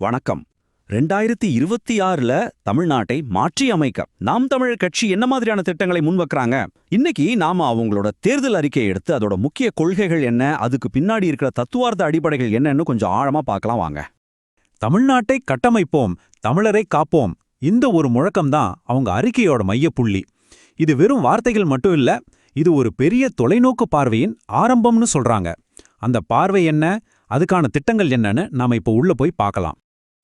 வணக்கம். 2026ல தமிழ்நாட்டை மாற்றி அமைக்க நாம் தமிழர் கட்சி என்ன மாதிரியான திட்டங்களை முன்வைக்கிறாங்க? இன்னைக்கு நாம அவங்களோட தேர்தல் அறிக்கையை எடுத்து அதோட முக்கிய கொள்கைகள் என்ன, அதுக்கு பின்னாடி இருக்கிற தத்துவார்த்த அடிப்படைகள் என்னன்னு கொஞ்சம் ஆழமா பார்க்கலாம் வாங்க. தமிழ்நாட்டை கட்டமைப்போம், தமிழரை காப்போம், இந்த ஒரு முழக்கம்தான் அவங்க அறிக்கையோட மையப்புள்ளி. இது வெறும் வார்த்தைகள் மட்டும் இல்ல, இது ஒரு பெரிய தொலைநோக்கு பார்வையின் ஆரம்பம்னு சொல்றாங்க. அந்த பார்வை என்ன, அதுக்கான திட்டங்கள் என்னன்னு நாம இப்போ உள்ள போய் பார்க்கலாம்.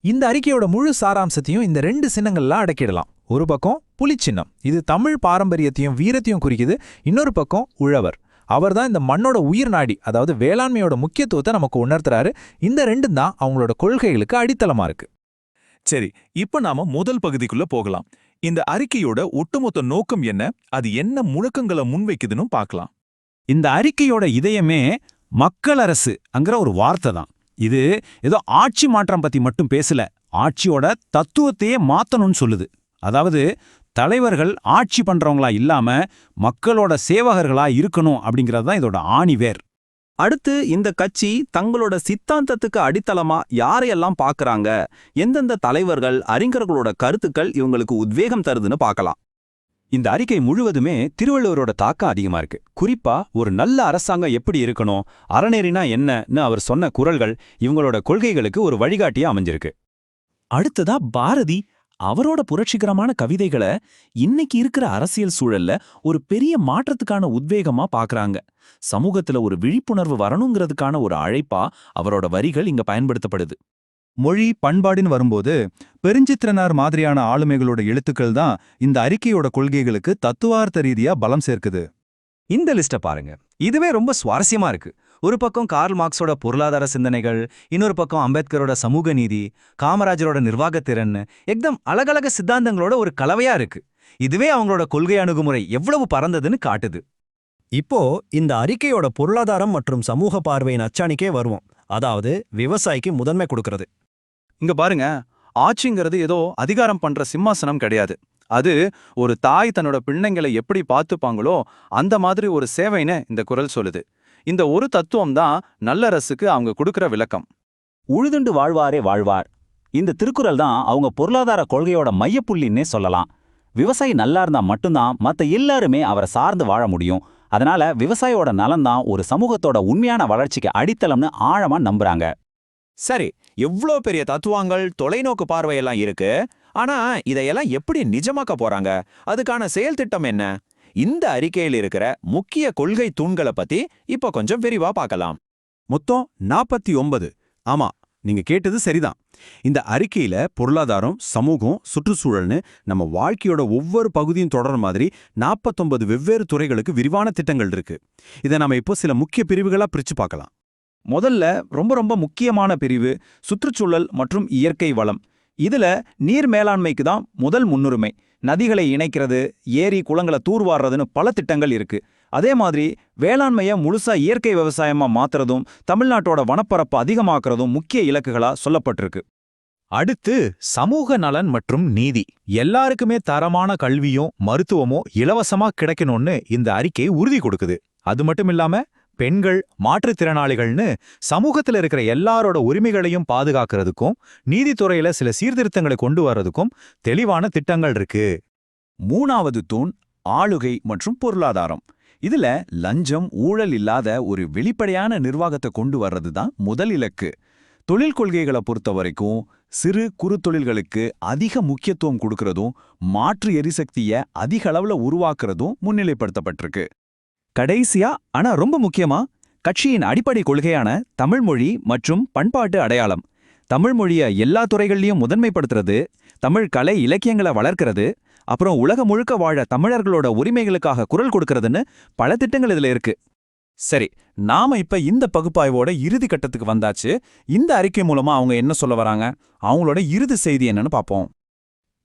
இந்த அறிக்கையோட முழு சாராம்சத்தையும் இந்த ரெண்டு சின்னங்கள்ல அடக்கிடலாம். ஒரு பக்கம் புலிச்சின்னம், இது தமிழ் பாரம்பரியத்தையும் வீரத்தையும் குறிக்குது. இன்னொரு பக்கம் உழவர், அவர்தான் இந்த மண்ணோட உயிர் நாடி, அதாவது வேளாண்மையோட முக்கியத்துவத்தை நமக்கு உணர்த்துறாரு. இந்த ரெண்டும் தான் அவங்களோட கொள்கைகளுக்கு அடித்தளமா இருக்கு. சரி, இப்ப நாம முதல் பகுதிக்குள்ள போகலாம். இந்த அறிக்கையோட ஒட்டுமொத்த நோக்கம் என்ன, அது என்ன முழக்கங்களை முன்வைக்குதுன்னு பார்க்கலாம். இந்த அறிக்கையோட இதயமே மக்கள் அரசுங்கிற ஒரு வார்த்தை தான். இது ஏதோ ஆட்சி மாற்றம் பத்தி மட்டும் பேசல, ஆட்சியோட தத்துவத்தையே மாத்தணும்னு சொல்லுது. அதாவது தலைவர்கள் ஆட்சி பண்றவங்களா இல்லாம மக்களோட சேவகர்களா இருக்கணும் அப்படிங்கிறது தான் இதோட ஆணிவேர். அடுத்து இந்த கட்சி தங்களோட சித்தாந்தத்துக்கு அடித்தளமா யாரையெல்லாம் பார்க்கறாங்க, எந்தெந்த தலைவர்கள், அறிஞர்களோட கருத்துக்கள் இவங்களுக்கு உத்வேகம் தருதுன்னு பார்க்கலாம். இந்த அறிக்கை முழுவதுமே திருவள்ளுவரோட தாக்கம் அதிகமா இருக்கு. குறிப்பா ஒரு நல்ல அரசாங்கம் எப்படி இருக்கணும், அறநெறினா என்னன்னு அவர் சொன்ன குறள்கள் இவங்களோட கொள்கைகளுக்கு ஒரு வழிகாட்டியா அமைஞ்சிருக்கு. அடுத்ததா பாரதி அவரோட புரட்சிகரமான கவிதைகளை இன்னைக்கு இருக்கிற அரசியல் சூழல்ல ஒரு பெரிய மாற்றத்துக்கான உத்வேகமா பாக்குறாங்க. சமூகத்துல ஒரு விழிப்புணர்வு வரணுங்கிறதுக்கான ஒரு அழைப்பா அவரோட வரிகள் இங்க பயன்படுத்தப்படுது. மொழி பண்பாடுன்னு வரும்போது பெருஞ்சித்திரனார் மாதிரியான ஆளுமைகளோட எழுத்துக்கள் தான் இந்த அறிக்கையோட கொள்கைகளுக்கு தத்துவார்த்த ரீதியா பலம் சேர்க்குது. இந்த லிஸ்ட பாருங்க, இதுவே ரொம்ப சுவாரஸ்யமா இருக்கு. ஒரு பக்கம் கார்ல் மார்க்ஸோட பொருளாதார சிந்தனைகள், இன்னொரு பக்கம் அம்பேத்கரோட சமூக நீதி, காமராஜரோட நிர்வாகத்திறன், எக்தம் அழகழக சித்தாந்தங்களோட ஒரு கலவையா இருக்கு. இதுவே அவங்களோட கொள்கை அணுகுமுறை எவ்வளவு பறந்ததுன்னு காட்டுது. இப்போ இந்த அறிக்கையோட பொருளாதாரம் மற்றும் சமூக பார்வையின் அச்சாணிக்கே வருவோம். அதாவது விவசாயிக்கு முதன்மை கொடுக்கறது. இங்க பாருங்க, ஆட்சிங்கிறது ஏதோ அதிகாரம் பண்ற சிம்மாசனம் கிடையாது. அது ஒரு தாய் தன்னோட பிள்ளைங்களை எப்படி பார்த்துப்பாங்களோ அந்த மாதிரி ஒரு சேவைன்னு இந்த குறள் சொல்லுது. இந்த ஒரு தத்துவம் தான் நல்லரசுக்கு அவங்க கொடுக்கிற விளக்கம். உழுதுண்டு வாழ்வாரே வாழ்வார், இந்த திருக்குறள் தான் அவங்க பொருளாதார கொள்கையோட மையப்புள்ளின்னே சொல்லலாம். விவசாயி நல்லா இருந்தா மட்டும்தான் மத்த எல்லாருமே அவரை சார்ந்து வாழ முடியும். அதனால விவசாயியோட நலன்தான் ஒரு சமூகத்தோட உண்மையான வளர்ச்சிக்கு அடித்தளம்னு ஆழமா நம்புறாங்க. சரி, எவ்வளோ பெரிய தத்துவங்கள், தொலைநோக்கு பார்வையெல்லாம் இருக்கு. ஆனா இதையெல்லாம் எப்படி நிஜமாக்க போறாங்க? அதுக்கான செயல் திட்டம் என்ன? இந்த அறிக்கையில் இருக்கிற முக்கிய கொள்கை தூண்களை பத்தி இப்ப கொஞ்சம் விரிவா பார்க்கலாம். மொத்தம் 49. ஆமா, நீங்க கேட்டது சரிதான். இந்த அறிக்கையில பொருளாதாரம், சமூகம், சுற்றுச்சூழல்னு நம்ம வாழ்க்கையோட ஒவ்வொரு பகுதியும் தொடர மாதிரி 49 வெவ்வேறு துறைகளுக்கு விரிவான திட்டங்கள் இருக்கு. இதை நாம இப்போ சில முக்கிய பிரிவுகளா பிரிச்சு பார்க்கலாம். முதல்ல ரொம்ப முக்கியமான பிரிவு சுற்றுச்சூழல் மற்றும் இயற்கை வளம். இதுல நீர் மேலாண்மைக்கு தான் முதல் முன்னுரிமை. நதிகளை இணைக்கிறது, ஏரி குளங்களை தூர்வாடுறதுன்னு பல திட்டங்கள் இருக்கு. அதே மாதிரி வேளாண்மையை முழுசா இயற்கை விவசாயமா மாத்துறதும் தமிழ்நாட்டோட வனப்பரப்பு அதிகமாக்குறதும் முக்கிய இலக்குகளா சொல்லப்பட்டிருக்கு. அடுத்து சமூக நலன் மற்றும் நீதி. எல்லாருக்குமே தரமான கல்வியும் மருத்துவமோ இலவசமா கிடைக்கணும்னு இந்த அறிக்கை உறுதி கொடுக்குது. அது மட்டும் இல்லாம பெண்கள், மாற்றுத்திறனாளிகள்னு சமூகத்துல இருக்கிற எல்லாரோட உரிமைகளையும் பாதுகாக்கிறதுக்கும் நீதித்துறையில சில சீர்திருத்தங்களை கொண்டு வர்றதுக்கும் தெளிவான திட்டங்கள் இருக்கு. மூணாவது தூண் ஆளுகை மற்றும் பொருளாதாரம். இதுல லஞ்சம், ஊழல் இல்லாத ஒரு வெளிப்படையான நிர்வாகத்தை கொண்டு வர்றது தான் முதல் இலக்கு. தொழில் கொள்கைகளை பொறுத்த வரைக்கும் சிறு குறு தொழில்களுக்கு அதிக முக்கியத்துவம் கொடுக்கறதும் மாற்று எரிசக்தியை அதிக அளவுல உருவாக்குறதும் முன்னிலைப்படுத்தப்பட்டிருக்கு. கடைசியா ஆனா ரொம்ப முக்கியமா கட்சியின் அடிப்படை கொள்கையான தமிழ்மொழி மற்றும் பண்பாட்டு அடையாளம். தமிழ் மொழியை எல்லா துறைகள்லையும் முதன்மைப்படுத்துறது, தமிழ் கலை இலக்கியங்களை வளர்க்கிறது, அப்புறம் உலகம் முழுக்க வாழ தமிழர்களோட உரிமைகளுக்காக குரல் கொடுக்கறதுன்னு பல திட்டங்கள் இதுல இருக்கு. சரி, நாம இப்ப இந்த பகுப்பாய்வோட இறுதி கட்டத்துக்கு வந்தாச்சு. இந்த அறிக்கை மூலமா அவங்க என்ன சொல்ல வராங்க, அவங்களோட இறுதி செய்தி என்னன்னு பாப்போம்.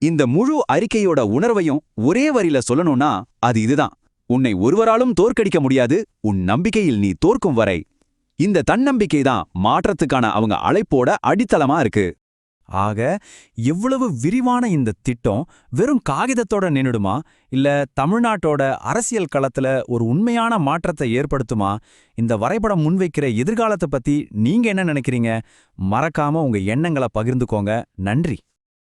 இந்த முழு அறிக்கையோட உணர்வையும் ஒரே வரியில சொல்லணும்னா அது இதுதான்: உன்னை ஒருவராலும் தோற்கடிக்க முடியாது, உன் நம்பிக்கையில் நீ தோற்கும் வரை. இந்த தன்னம்பிக்கை தான் மாற்றத்துக்கான அவங்க அழைப்போட அடித்தளமா இருக்கு. ஆக எவ்வளவு விரிவான இந்த திட்டம் வெறும் காகிதத்தோட நின்னுடுமா இல்ல தமிழ்நாட்டோட அரசியல் களத்துல ஒரு உண்மையான மாற்றத்தை ஏற்படுத்துமா? இந்த வரைபடம் முன்வைக்கிற எதிர்காலத்தை பத்தி நீங்க என்ன நினைக்கிறீங்க? மறக்காம உங்க எண்ணங்களை பகிர்ந்துக்கோங்க. நன்றி.